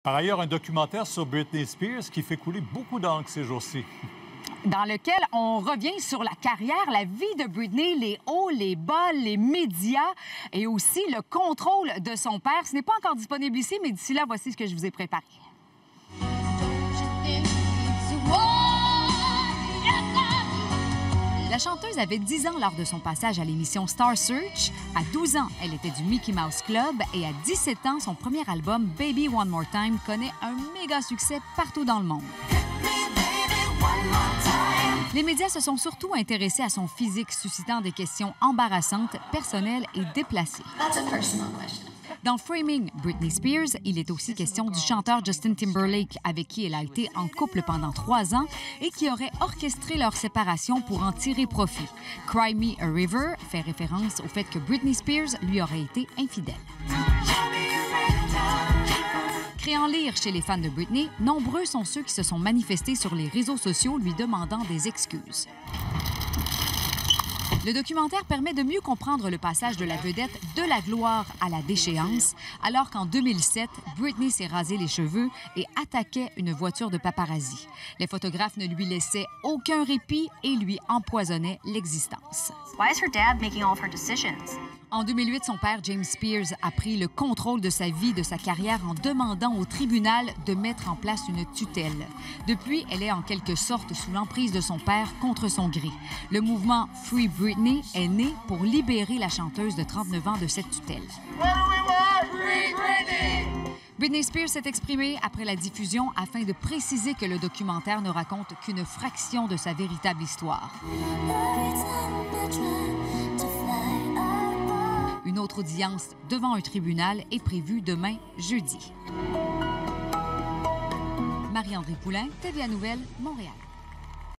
Par ailleurs, un documentaire sur Britney Spears qui fait couler beaucoup d'encre ces jours-ci. Dans lequel on revient sur la carrière, la vie de Britney, les hauts, les bas, les médias et aussi le contrôle de son père. Ce n'est pas encore disponible ici, mais d'ici là, voici ce que je vous ai préparé. La chanteuse avait 10 ans lors de son passage à l'émission Star Search. À 12 ans, elle était du Mickey Mouse Club. Et à 17 ans, son premier album, Baby One More Time, connaît un méga succès partout dans le monde. Les médias se sont surtout intéressés à son physique, suscitant des questions embarrassantes, personnelles et déplacées. Dans Framing Britney Spears, il est aussi question du chanteur Justin Timberlake, avec qui elle a été en couple pendant 3 ans et qui aurait orchestré leur séparation pour en tirer profit. Cry Me a River fait référence au fait que Britney Spears lui aurait été infidèle. Créant l'ire chez les fans de Britney, nombreux sont ceux qui se sont manifestés sur les réseaux sociaux lui demandant des excuses. Le documentaire permet de mieux comprendre le passage de la vedette de la gloire à la déchéance, alors qu'en 2007, Britney s'est rasé les cheveux et attaquait une voiture de paparazzi. Les photographes ne lui laissaient aucun répit et lui empoisonnaient l'existence. Why is her dad making all of her decisions? En 2008, son père, James Spears, a pris le contrôle de sa vie, de sa carrière, en demandant au tribunal de mettre en place une tutelle. Depuis, elle est en quelque sorte sous l'emprise de son père contre son gré. Le mouvement Free Britney est né pour libérer la chanteuse de 39 ans de cette tutelle. Free Britney! Britney Spears s'est exprimée après la diffusion afin de préciser que le documentaire ne raconte qu'une fraction de sa véritable histoire. Une autre audience devant un tribunal est prévue demain, jeudi. Marie-André Poulain, TVA Nouvelles, Montréal.